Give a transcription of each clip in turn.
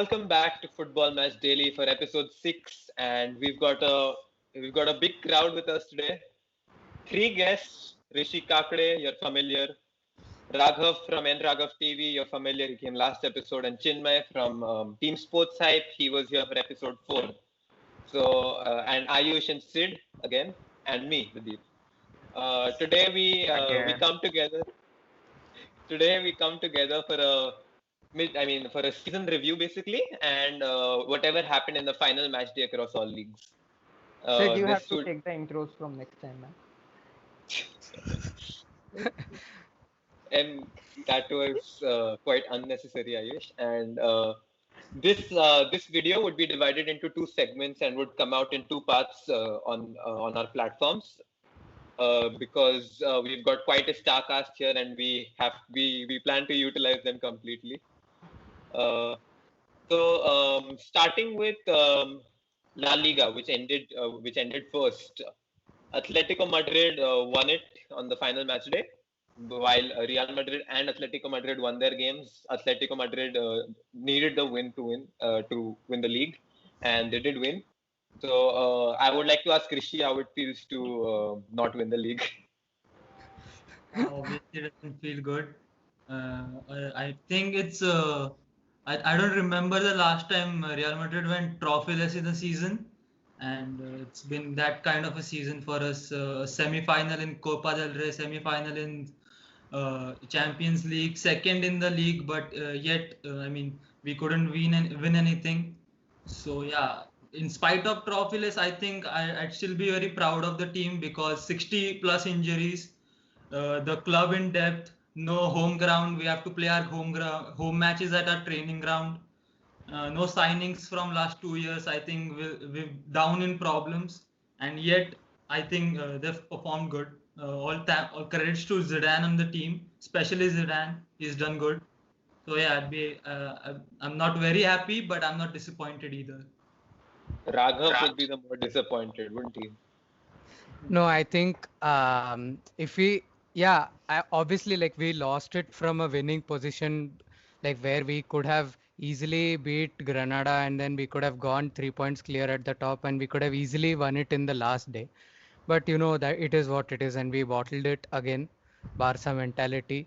welcome back to Football Match Daily for episode 6, and we've got a big crowd with us today. Three guests: Rishi Kakade, you're familiar; Raghav from N Raghav TV, you're familiar. He came last episode, and Chinmay from Team Sports Hype. He was here for episode 4. And Ayush and Sid again, and me, Pradeep. Today we come together. Today we come together for for a season review basically, and whatever happened in the final match day across all leagues. Sid, you have This to would take the intros from next time, man. and that was quite unnecessary, Ayush. And this video would be divided into two segments and would come out in two parts on our platforms. Because we've got quite a star cast here, and we plan to utilize them completely. Starting with La Liga, which ended first. Atletico Madrid won it on the final match day, while Real Madrid and Atletico Madrid won their games. Atletico Madrid needed the win to win the league, and they did win. So I would like to ask Rishi how it feels to not win the league. Obviously, it doesn't feel good. I think I don't remember the last time Real Madrid went trophyless in the season, and it's been that kind of a season for us. Semi-final in Copa del Rey, semi-final in Champions League, second in the league, but yet we couldn't win anything. So yeah, in spite of trophyless, I think I'd still be very proud of the team because 60 plus injuries, the club in depth, no home ground. We have to play our home matches at our training ground. No signings from last 2 years. I think we're down in problems, and yet I think they've performed good. All credits to Zidane and the team, especially Zidane. He's done good. So yeah, I'm not very happy, but I'm not disappointed either. Raghav would be the more disappointed, wouldn't he? No, I think obviously like we lost it from a winning position, like where we could have easily beat Granada and then we could have gone 3 points clear at the top and we could have easily won it in the last day. But you know that it is what it is and we bottled it again. Barca mentality.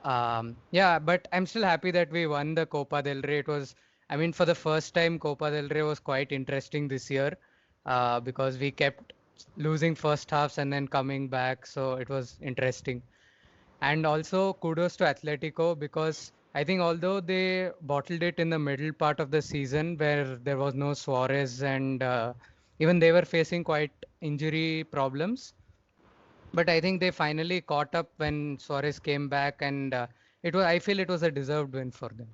But I'm still happy that we won the Copa del Rey. For the first time, Copa del Rey was quite interesting this year because we kept losing first halves and then coming back. So it was interesting. And also kudos to Atletico because I think although they bottled it in the middle part of the season where there was no Suarez and even they were facing quite injury problems. But I think they finally caught up when Suarez came back, and I feel it was a deserved win for them.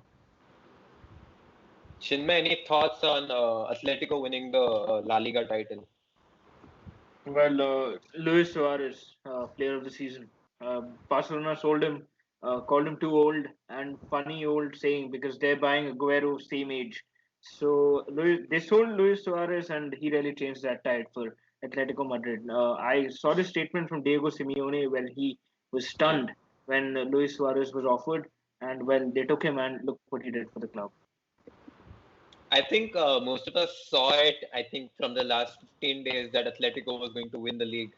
Chinmay, any thoughts on Atletico winning the La Liga title? Well, Luis Suarez, player of the season. Barcelona sold him, called him too old, and funny old saying because they're buying Aguero same age. So they sold Luis Suarez, and he really changed that tide for Atletico Madrid. I saw the statement from Diego Simeone where he was stunned when Luis Suarez was offered, and when they took him, and look what he did for the club. I think most of us saw it, I think, from the last 15 days that Atletico was going to win the league.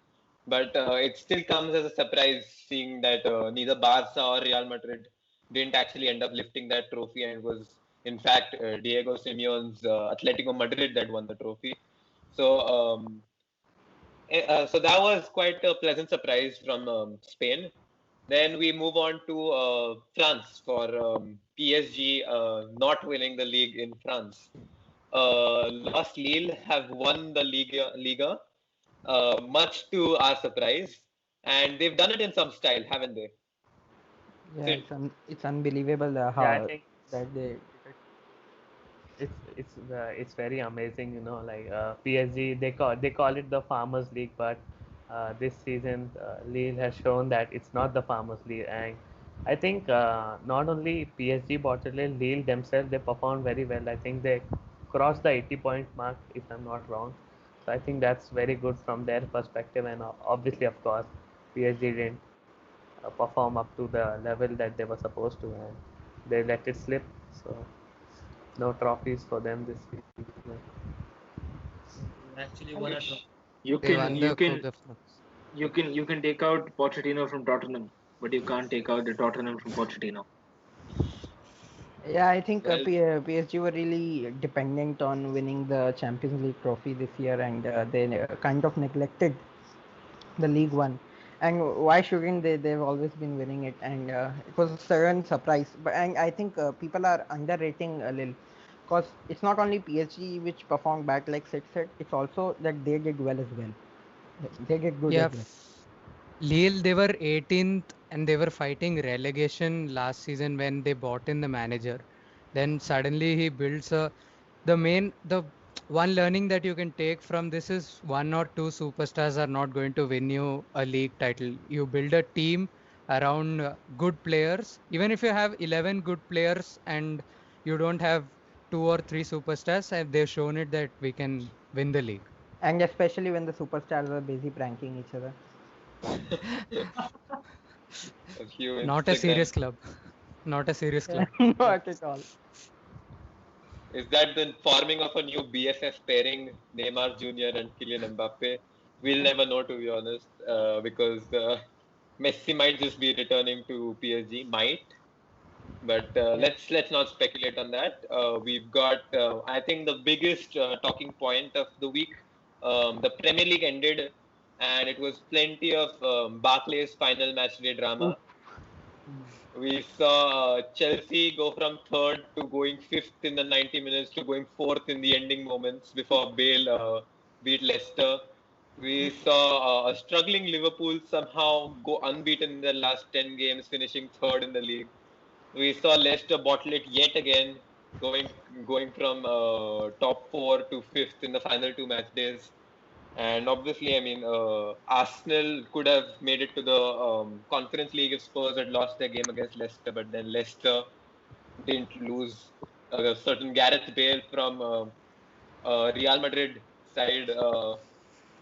But it still comes as a surprise seeing that neither Barca or Real Madrid didn't actually end up lifting that trophy, and it was, in fact, Diego Simeone's Atletico Madrid that won the trophy. So that was quite a pleasant surprise from Spain. Then we move on to France for PSG not winning the league in France. Last Lille have won the Liga, much to our surprise, and they've done it in some style, haven't they? Yeah, it's unbelievable I how think that they. it's very amazing, like PSG they call it the Farmers League, but this season Lille has shown that it's not the Farmers League, and I think not only PSG bottled it, Lille themselves they performed very well. I think they crossed the 80-point mark if I'm not wrong. So I think that's very good from their perspective, and obviously of course PSG didn't perform up to the level that they were supposed to, and they let it slip. So no trophies for them this season. Actually won a trophy. You They can won you the Coupe can de France. you can take out Pochettino from Tottenham, but you can't take out the Tottenham from Pochettino. Yeah, I think Well, PSG were really dependent on winning the Champions League trophy this year, and they kind of neglected the League One. And why shouldn't they? They've always been winning it, and it was a sudden surprise. But and I think people are underrating Lille, because it's not only PSG which performed bad, like Sid said. It's also that they did well as well. They did good Yeah, as well. Lille, they were 18th and they were fighting relegation last season when they bought in the manager. Then suddenly he builds the one learning that you can take from this is one or two superstars are not going to win you a league title. You build a team around good players. Even if you have 11 good players and you don't have two or three superstars, and they've shown it that we can win the league. And especially when the superstars are busy pranking each other. a few Not a Instagram. serious club. Not a serious club. Not at all. Is that the forming of a new BFF pairing, Neymar Jr. and Kylian Mbappe? We'll never know, to be honest, because Messi might just be returning to PSG. Might. But Yeah. let's not speculate on that. We've got, I think, the biggest talking point of the week. The Premier League ended, and it was plenty of Barclays final match day Oof. drama. We saw Chelsea go from third to going fifth in the 90 minutes to going fourth in the ending moments before Bale beat Leicester. We saw a struggling Liverpool somehow go unbeaten in their last 10 games, finishing third in the league. We saw Leicester bottle it yet again, going going from top four to fifth in the final two match days. And obviously, I mean, Arsenal could have made it to the Conference League if Spurs had lost their game against Leicester, but then Leicester didn't lose. A certain Gareth Bale from Real Madrid side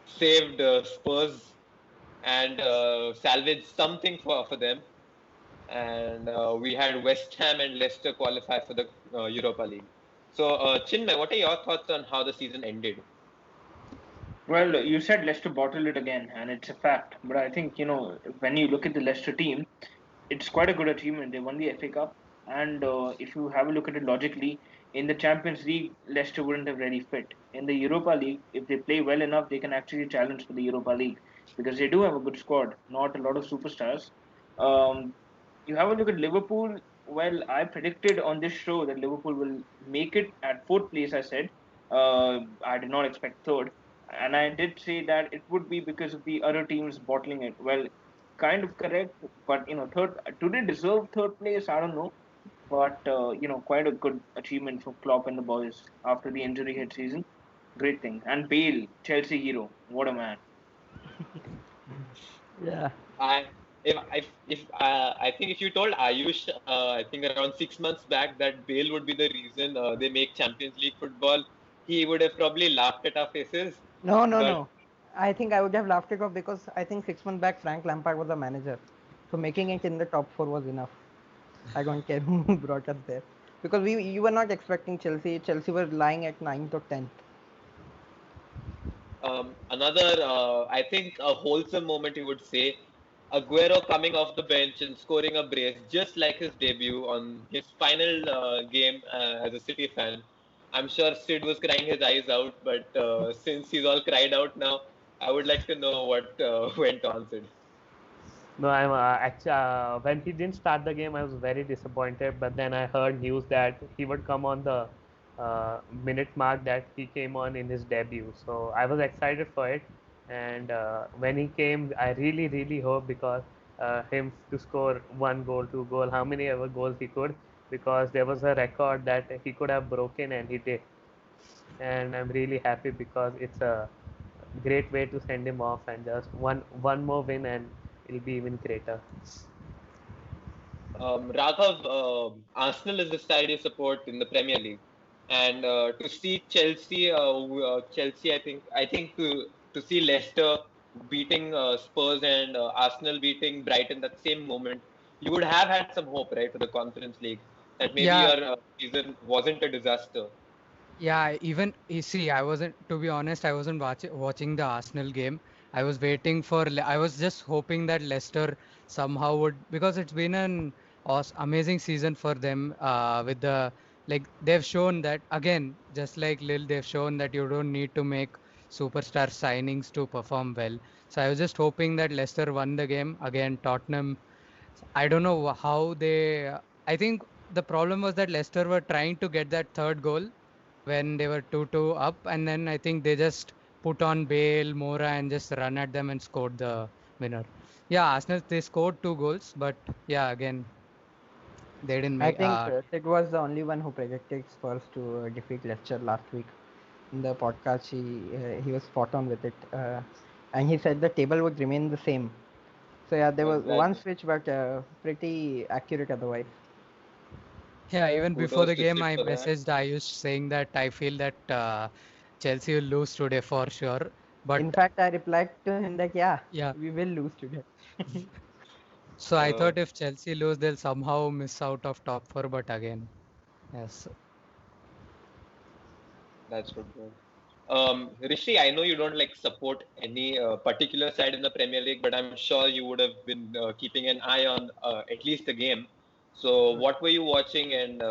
saved Spurs and salvaged something for them. And we had West Ham and Leicester qualify for the Europa League. So, Chinmay, what are your thoughts on how the season ended? Well, you said Leicester bottled it again, and it's a fact. But I think, when you look at the Leicester team, it's quite a good achievement. They won the FA Cup, and if you have a look at it logically, in the Champions League, Leicester wouldn't have really fit. In the Europa League, if they play well enough, they can actually challenge for the Europa League because they do have a good squad, not a lot of superstars. Um, you have a look at Liverpool. Well, I predicted on this show that Liverpool will make it at fourth place. I said I did not expect third, and I did say that it would be because of the other teams bottling it. Well, kind of correct, but third. Do they deserve third place? I don't know, but quite a good achievement for Klopp and the boys after the injury hit season. Great thing. And Bale, Chelsea hero, what a man. Yeah. I I think if you told Ayush, I think around 6 months back that Bale would be the reason they make Champions League football, he would have probably laughed at our faces. No, no, But no. I think I would have laughed it off because I think 6 months back Frank Lampard was the manager. So making it in the top four was enough. I don't care who brought us there. Because you were not expecting Chelsea. Chelsea were lying at 9th or 10th. another, I think, a wholesome moment, you would say, Aguero coming off the bench and scoring a brace, just like his debut on his final game as a City fan. I'm sure Sid was crying his eyes out, but since he's all cried out now, I would like to know what went on, Sid. No, I'm actually when he didn't start the game, I was very disappointed. But then I heard news that he would come on the minute mark that he came on in his debut. So I was excited for it. And when he came, I really, really hope because him to score one goal, two goal, how many ever goals he could, because there was a record that he could have broken and he did. And I'm really happy because it's a great way to send him off and just one more win and it'll be even greater. Raghav, Arsenal is the side you support in the Premier League, and to see Chelsea, Chelsea, I think to see Leicester beating Spurs and Arsenal beating Brighton that same moment, you would have had some hope, right, for the Conference League. that maybe Yeah, your season wasn't a disaster. yeah, even you see, I wasn't, to be honest, I wasn't watching the Arsenal game. I was waiting for, I was just hoping that Leicester somehow would, because it's been an amazing season for them with the, like, they've shown that, again, just like Lille, they've shown that you don't need to make superstar signings to perform well. So I was just hoping that Leicester won the game. Again, Tottenham, I don't know how they, I think the problem was that Leicester were trying to get that third goal when they were 2-2 up, and then I think they just put on Bale, Mora, and just run at them and scored the winner. Yeah, Arsenal, they scored 2 goals, but yeah, again, they didn't I make. think Sid was the only one who predicted Spurs to defeat Leicester last week. In the podcast, he was spot on with it, and he said the table would remain the same. So yeah, there was one Exactly. switch, but pretty accurate otherwise. Yeah, even before Kudos the to game, Sid I for that. messaged Ayush saying that I feel that Chelsea will lose today for sure. But In fact, I replied to him that yeah, yeah, we will lose today. so I Uh, thought if Chelsea lose, they'll somehow miss out of top four. But again, yes, that's good. Rishi, I know you don't like support any particular side in the Premier League, but I'm sure you would have been keeping an eye on at least a game. So, what were you watching, and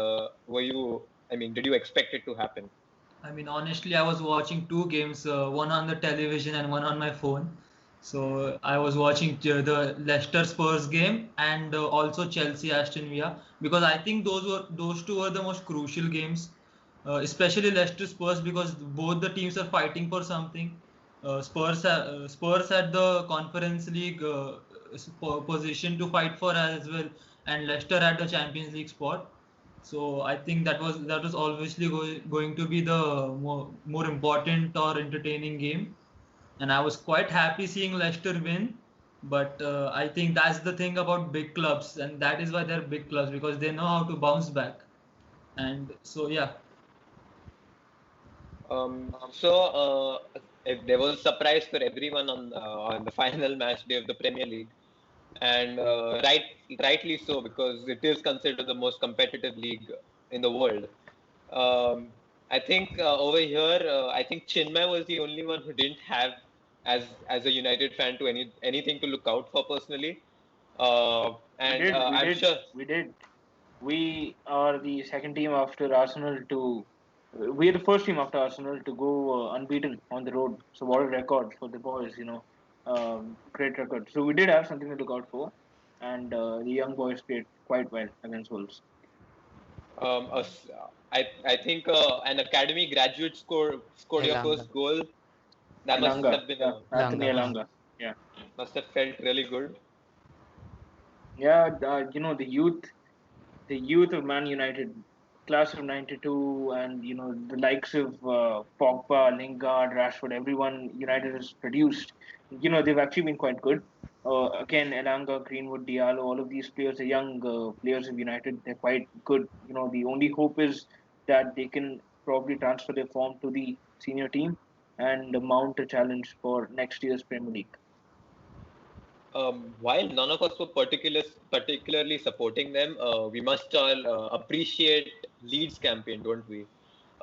were you? I mean, did you expect it to happen? I mean, honestly, I was watching two games, one on the television and one on my phone. So I was watching the Leicester Spurs game and also Chelsea Aston Villa, because I think those two were the most crucial games, especially Leicester Spurs, because both the teams are fighting for something. Spurs had the Conference League position to fight for as well, and Leicester had the Champions League spot. So I think that was obviously going to be the more important or entertaining game, and I was quite happy seeing Leicester win. But I think that's the thing about big clubs, and that is why they're big clubs, because they know how to bounce back. And so yeah, If there was a surprise for everyone on the final match day of the Premier League, and rightly so, because it is considered the most competitive league in the world. Um, I think over here, I think Chinmay was the only one who didn't have, as a United fan, to anything to look out for personally. We And did, we I'm did, sure. we did. We are the second team after Arsenal to. We are the first team after Arsenal to go unbeaten on the road. So what a record for the boys, great record. So we did have something to look out for, and the young boys played quite well against Wolves. Um, a s- I think an academy graduate scored your Elanga, first goal. That must Elanga, have been yeah, Anthony Elanga. Elanga, yeah, must have felt really good. yeah. The youth of Man United, class of '92, and the likes of Pogba, Lingard, Rashford, everyone United has produced. They've actually been quite good. Again, Elanga, Greenwood, Diallo, all of these players are young players of United. They're quite good. The only hope is that they can probably transfer their form to the senior team and mount a challenge for next year's Premier League. While none of us were particularly supporting them, we must all appreciate Leeds' campaign, don't we?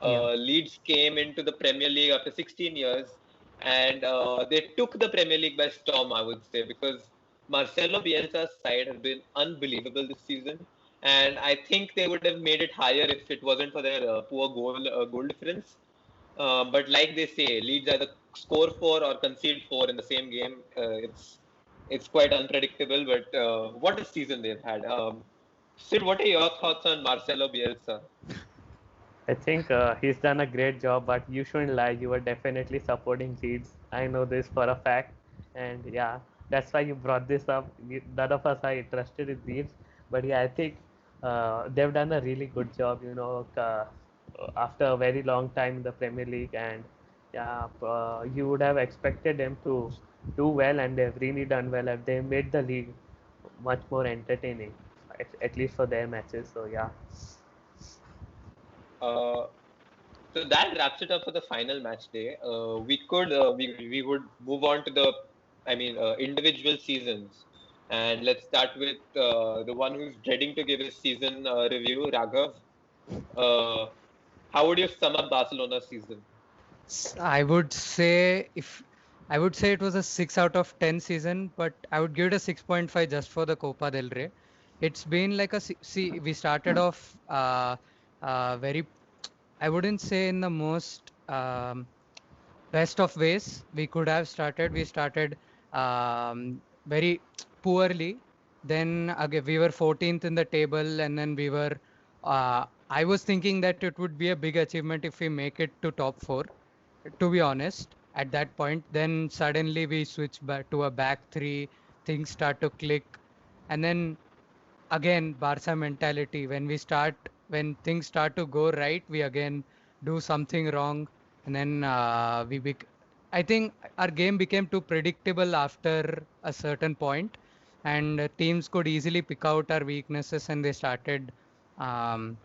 Yeah. Leeds came into the Premier League after 16 years, and they took the Premier League by storm, I would say, because Marcelo Bielsa's side has been unbelievable this season, and I think they would have made it higher if it wasn't for their poor goal difference. But like they say, Leeds either score four or concede four in the same game. It's quite unpredictable, but what a season they've had. Sid, what are your thoughts on Marcelo Bielsa? I think he's done a great job, but you shouldn't lie. You were definitely supporting Leeds. I know this for a fact, and yeah, that's why you brought this up. None of us are interested in Leeds, but yeah, I think they've done a really good job. After a very long time in the Premier League, and yeah, you would have expected them to do well, and they've really done well. And they made the league much more entertaining, at least for their matches. So yeah. Uh, so that wraps it up for the final match day. We would move on to the, I mean, individual seasons. And let's start with the one who's dreading to give his season review, Raghav. Uh, how would you sum up Barcelona's season? I would say it was a 6 out of 10 season, but I would give it a 6.5 just for the Copa del Rey. It's been like see, we started off very, I wouldn't say in the most best of ways we could have started. We started very poorly. Then again, we were 14th in the table, and then we were. I was thinking that it would be a big achievement if we make it to top four, to be honest, at that point. Then suddenly we switch back to a back three, things start to click, and then again Barca mentality. When things start to go right, we again do something wrong, and then I think our game became too predictable after a certain point, and teams could easily pick out our weaknesses, and they started um,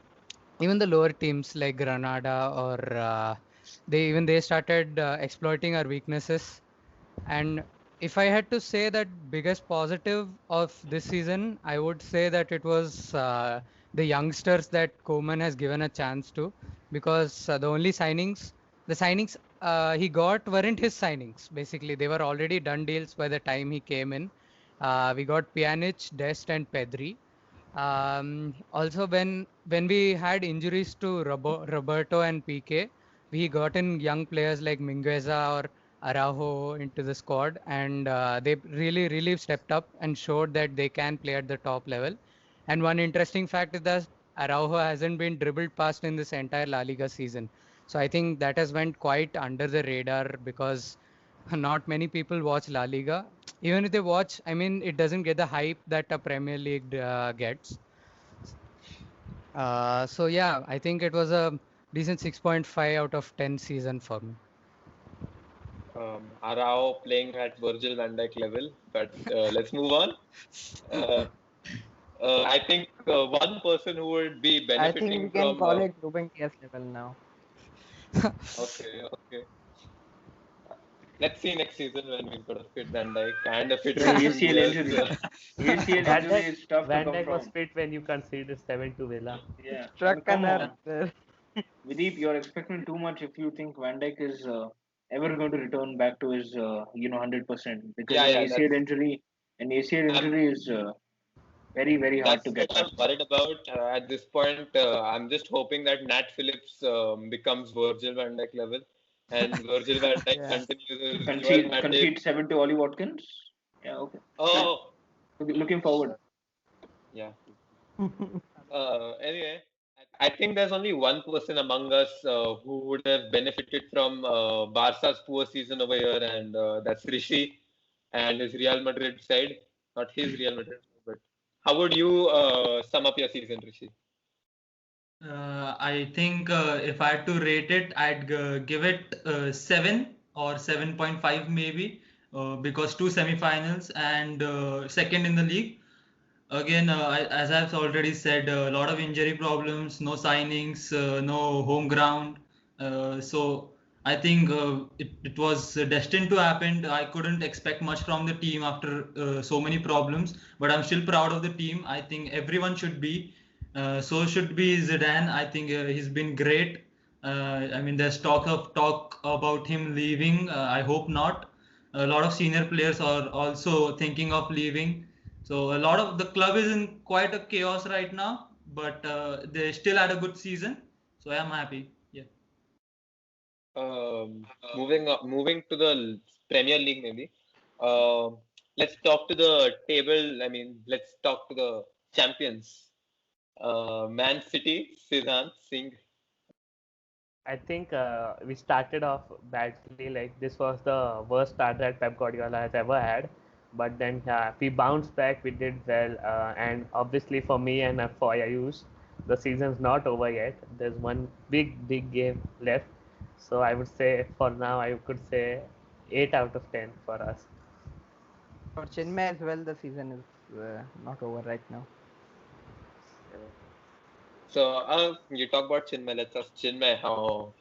even the lower teams like Granada or they started exploiting our weaknesses. And if I had to say that biggest positive of this season, I would say that it was the youngsters that Koeman has given a chance to, because the signings he got weren't his signings. Basically, they were already done deals by the time he came in. We got Pjanic, Dest, and Pedri. Also, when we had injuries to Roberto and PK, we got in young players like Mingueza or Araujo into the squad, and they really stepped up and showed that they can play at the top level. And one interesting fact is that Araujo hasn't been dribbled past in this entire La Liga season. So I think that has went quite under the radar because not many people watch La Liga. Even if they watch, I mean, it doesn't get the hype that a Premier League gets. So yeah, I think it was a decent 6.5 out of 10 season for me. Arao playing at Virgil van Dijk level, but let's move on. I think one person who would be I think benefiting we can from. call it Ruben Dias level now. Okay. Let's see next season when we've got a fit Van Dijk and a fit The Ruben ACL Dias. injury. ACL Van injury Dijk, is tough to Van come Dijk was from. fit when you conceded 7 to Villa. Yeah. Struck a Come nerve on. there. Videep, you're expecting too much if you think Van Dijk is ever going to return back to his 100%, because Yeah, an ACL I'm, injury is very hard to that's get what back I'm from. worried about at this point. I'm just hoping that Nat Phillips becomes Virgil van Dijk level, and Virgil van Dijk Yeah. continues his dual Concede mandate. concede 7 to Ollie Watkins. Yeah, okay. Oh, Looking forward. yeah. Anyway, I think there's only one person among us who would have benefited from Barca's poor season over here, and that's Rishi and his Real Madrid side. Not his Real Madrid, but how would you sum up your season, Rishi? I think if I had to rate it, I'd give it 7 or 7.5 maybe, because two semifinals and second in the league. Again, as I've already said, a lot of injury problems, no signings, no home ground. So I think it was destined to happen. I couldn't expect much from the team after so many problems, but I'm still proud of the team. I think everyone should be. So should be Zidane. I think he's been great. I mean, there's talk about him leaving. I hope not. A lot of senior players are also thinking of leaving. So a lot of the club is in quite a chaos right now, but they still had a good season. So I am happy. Yeah. Moving to the Premier League, maybe. Um let's talk to the table. I mean, let's talk to the champions. Man City, Siddhant Singh. I think we started off badly. Like this was the worst start that Pep Guardiola has ever had. But then we bounced back. We did well, and obviously for me and for Ayush, the season's not over yet. There's one big game left. So I would say for now I could say 8 out of 10 for us. For Chinmay as well, the season is not over right now. So you talk about Chinmay. Let's ask Chinmay how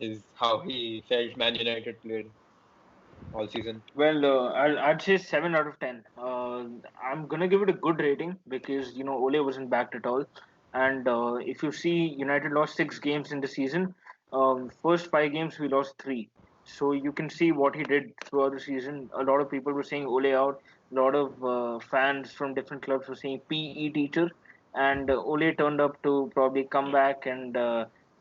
he felt Man United played. all season? Well, I'd say 7 out of 10. I'm gonna give it a good rating because Ole wasn't backed at all, and if you see, United lost 6 games in the season. First 5 games we lost three, so you can see what he did throughout the season. A lot of people were saying Ole out. A lot of fans from different clubs were saying PE teacher, and Ole turned up to probably come back and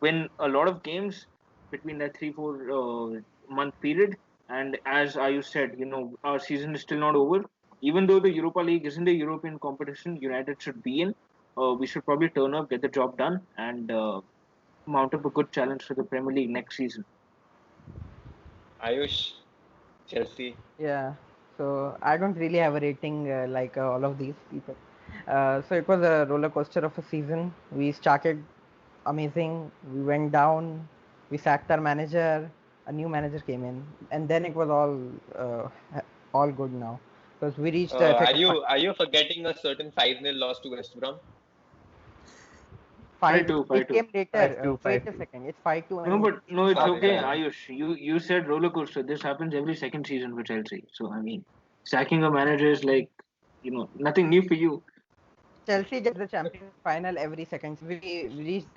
win a lot of games between that 3-4 month period. And as Ayush said, our season is still not over. Even though the Europa League isn't a European competition, United should be in. We should probably turn up, get the job done, and mount up a good challenge for the Premier League next season. Ayush, Chelsea. Yeah. So I don't really have a rating like all of these people. So it was a roller coaster of a season. We started amazing. We went down. We sacked our manager. A new manager came in, and then it was all good now because we reached the Are you forgetting a certain 5-0 loss to West Brom? 5-2, It came later. 5-2, Wait a 5-2. second. It's 5-2. No, it's Sorry, okay, sorry. Ayush. You said roller coaster. This happens every second season for Chelsea. So I mean, sacking a manager is like, nothing new for you. Chelsea gets the Champions final every second. We reached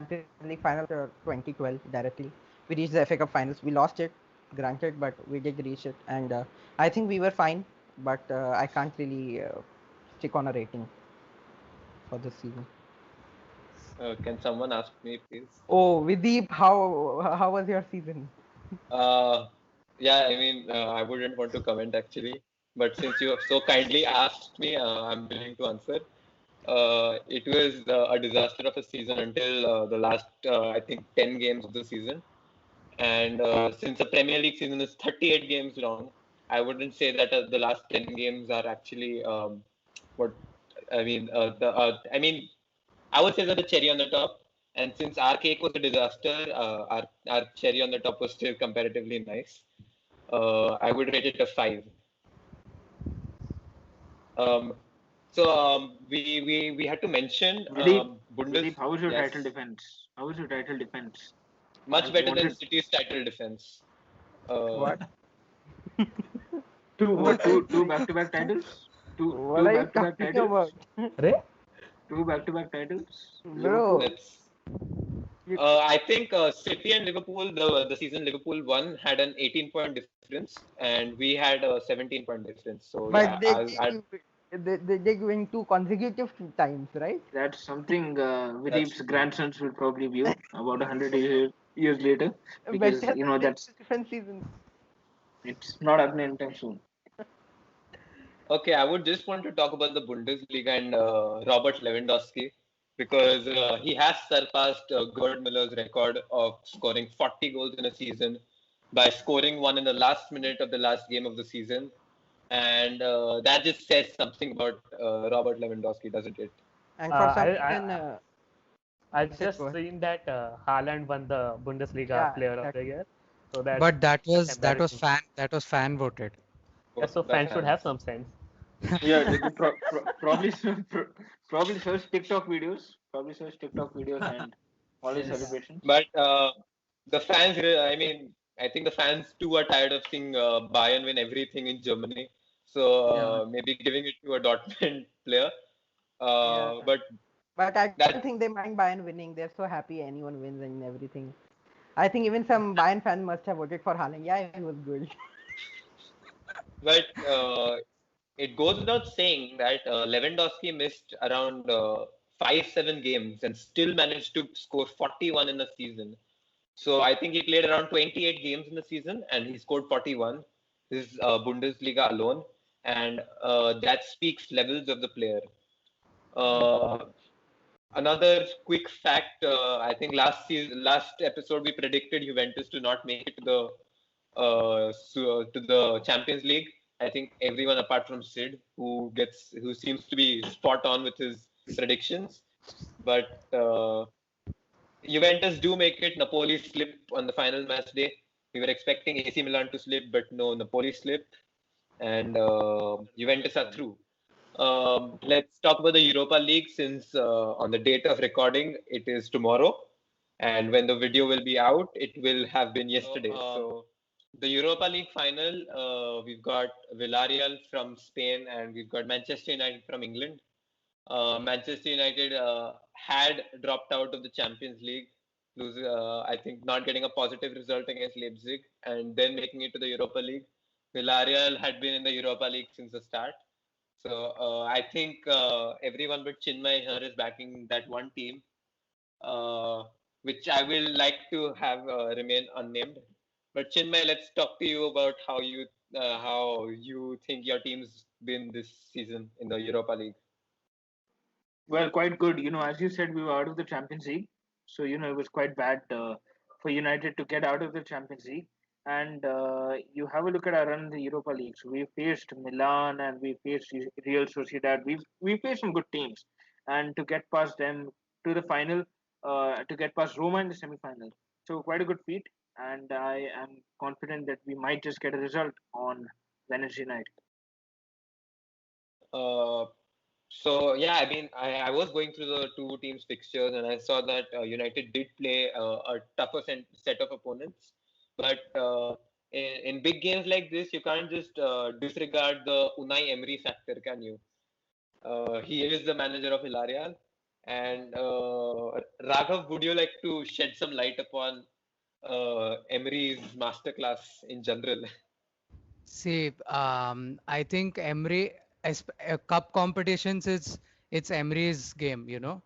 Champions League final 2012 directly. We reached the FA Cup finals. We lost it, granted, but we did reach it, and I think we were fine. But I can't really stick on a rating for this season. Can someone ask me, please? Oh, Videep, how was your season? Yeah, I mean, I wouldn't want to comment actually, but since you have so kindly asked me, I'm willing to answer. It was a disaster of a season until the last, I think, 10 games of the season. And since the Premier League season is 38 games long, I wouldn't say that the last 10 games are actually what I mean. I would say that the cherry on the top. And since our cake was a disaster, our cherry on the top was still comparatively nice. I would rate it a 5. We had to mention Videep, how was your title defense? How was your title defense? Much better than City's title defense. What? Two back-to-back titles. Two What are you back-to-back talking titles. about? Two back-to-back titles. Bro. I think City and Liverpool, the season Liverpool won, had an 18-point difference, and we had a 17-point difference. So But yeah, they did win 2 consecutive times, right? That's something Videep's grandsons will probably view about 100 years later, because that's different seasons. it's not happening anytime soon. Okay, I would just want to talk about the Bundesliga and Robert Lewandowski, because he has surpassed Gerd Muller's record of scoring 40 goals in a season by scoring one in the last minute of the last game of the season. And that just says something about Robert Lewandowski, doesn't it? And for some reason, I've just seen that Haaland won the Bundesliga Player of the Year. So but that was fan voted. Yeah, so fans should have some sense. Yeah, probably search TikTok videos. And all these celebrations. But the fans, I think the fans too are tired of seeing Bayern win everything in Germany. So maybe giving it to a Dortmund player. But I don't think they mind Bayern winning. They're so happy anyone wins and everything. I think even some Bayern fan must have voted for Haaland. Yeah, it was good. But it goes without saying that Lewandowski missed around 5-7 games and still managed to score 41 in a season. So I think he played around 28 games in the season and he scored 41. This is Bundesliga alone, and that speaks levels of the player. Another quick fact: I think last episode we predicted Juventus to not make it to the Champions League. I think everyone apart from Sid, who seems to be spot on with his predictions, but Juventus do make it. Napoli slip on the final match day. We were expecting AC Milan to slip, but no, Napoli slipped, and Juventus are through. Let's talk about the Europa League, since on the date of recording it is tomorrow, and when the video will be out, it will have been yesterday. So the Europa League final, we've got Villarreal from Spain and we've got Manchester United from England. Manchester United had dropped out of the Champions League, I think not getting a positive result against Leipzig and then making it to the Europa League. Villarreal had been in the Europa League since the start. So I think everyone but Chinmay here is backing that one team, which I will like to have remain unnamed. But Chinmay, let's talk to you about how you think your team's been this season in the Europa League. Well, quite good. As you said, we were out of the Champions League, so it was quite bad for United to get out of the Champions League. And you have a look at our run in the Europa League. So we faced Milan and we faced Real Sociedad. We faced some good teams, and to get past them to the final, to get past Roma in the semi-final. So quite a good feat, and I am confident that we might just get a result on Wednesday night. Uh, so yeah, I mean, I was going through the two teams' fixtures and I saw that United did play a tougher set of opponents, but in big games like this, you can't just disregard the Unai Emery factor, can you? He is the manager of Villarreal, and Raghav, would you like to shed some light upon Emery's masterclass in general? See, I think Emery, cup competitions it's Emery's game, you know.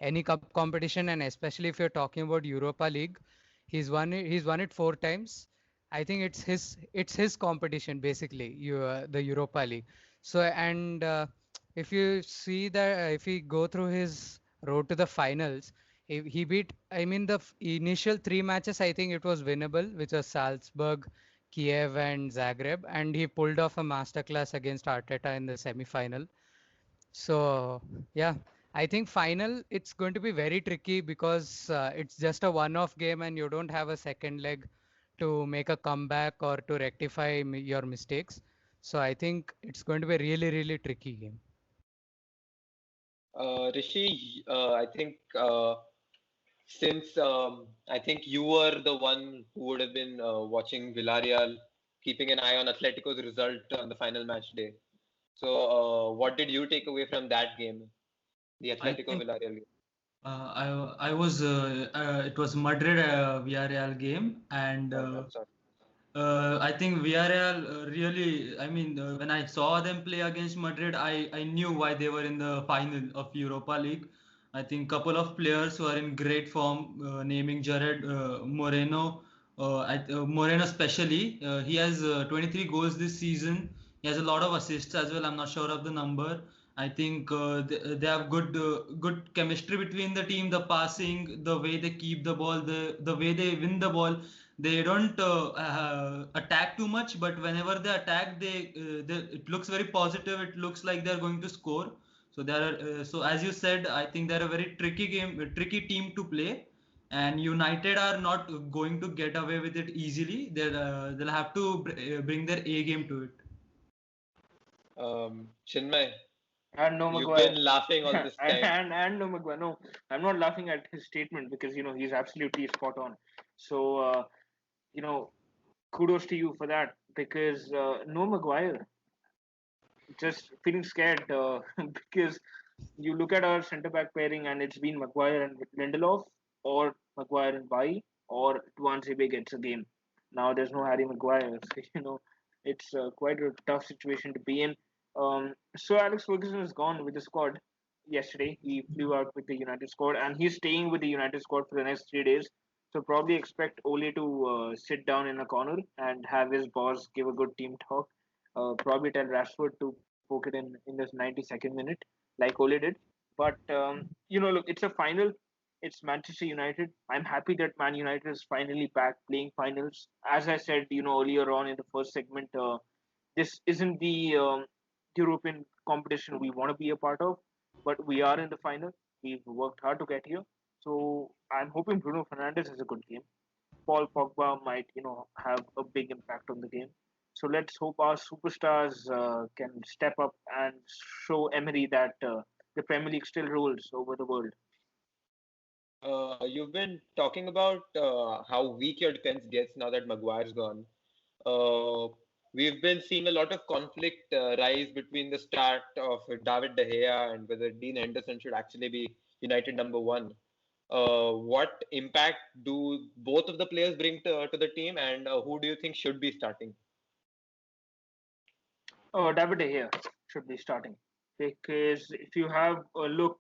Any cup competition, and especially if you're talking about Europa League, he's won it 4 times. I think it's his competition basically, the Europa League. So and if you see that if we go through his road to the finals, he beat. I mean the initial 3 matches, I think it was winnable, which was Salzburg, Kiev and Zagreb, and he pulled off a masterclass against Arteta in the semi-final. So yeah, I think final it's going to be very tricky because it's just a one-off game and you don't have a second leg to make a comeback or to rectify your mistakes. So I think it's going to be a really really tricky game. Rishi, I think since I think you were the one who would have been watching Villarreal, keeping an eye on Atletico's result on the final match day. So, what did you take away from that game, the I Atletico think Villarreal game? I was it was Madrid Villarreal game, and I'm sorry. I think Villarreal really, I mean, when I saw them play against Madrid, I knew why they were in the final of Europa League. I think couple of players who are in great form, naming Jared Moreno, Moreno especially. He has 23 goals this season. He has a lot of assists as well. I'm not sure of the number. I think they have good chemistry between the team, the passing, the way they keep the ball, the way they win the ball. They don't attack too much, but whenever they attack, it looks very positive. It looks like they're going to score. So so as you said, I think they're a very tricky game, a tricky team to play, and United are not going to get away with it easily. They'll have to bring their A game to it. Chinmay, And no you've Maguire. been laughing all this time. and no Maguire. No, I'm not laughing at his statement because he's absolutely spot on. So you know, kudos to you for that because no Maguire. Just feeling scared because you look at our centre back pairing and it's been Maguire and Lindelof or Maguire and Bai or Tuanzebe gets a game. Now there's no Harry Maguire. So, it's quite a tough situation to be in. So Alex Ferguson is gone with the squad yesterday. He flew out with the United squad and he's staying with the United squad for the next 3 days. So probably expect Ole to sit down in a corner and have his boss give a good team talk. Probably tell Rashford to poke it in this 92nd minute, like Ole did. But look, it's a final. It's Manchester United. I'm happy that Man United is finally back playing finals. As I said, earlier on in the first segment, this isn't the European competition we want to be a part of, but we are in the final. We've worked hard to get here. So I'm hoping Bruno Fernandes has a good game. Paul Pogba might, have a big impact on the game. So let's hope our superstars can step up and show Emery that the Premier League still rules over the world. You've been talking about how weak your defense gets now that Maguire's gone. Uh, we've been seeing a lot of conflict rise between the start of David De Gea and whether Dean Henderson should actually be United number one. What impact do both of the players bring to the team, and who do you think should be starting? David De Gea should be starting because if you have a look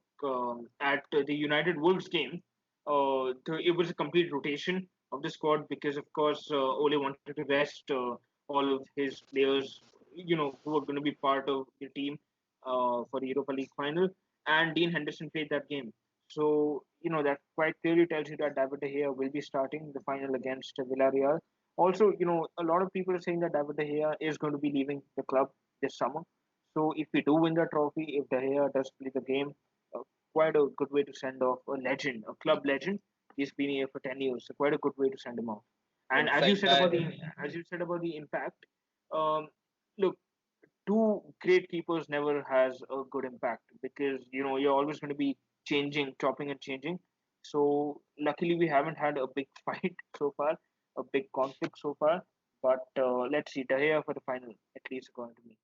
at the United Wolves game, it was a complete rotation of the squad because, of course, Ole wanted to rest all of his players, who are going to be part of the team for the Europa League final, and Dean Henderson played that game. So, that quite clearly tells you that David De Gea will be starting the final against Villarreal. Also, a lot of people are saying that David De Gea is going to be leaving the club this summer. So if we do win the trophy, if De Gea does play the game, uh, quite a good way to send off a legend, a club legend. He's been here for 10 years, so quite a good way to send him off. And And signed by as you said about the impact, um, look, two great keepers never has a good impact because you're always going to be changing, chopping and changing. So luckily we haven't had a big fight so far, a big conflict so far. But let's see, De Gea for the final, at least according to me.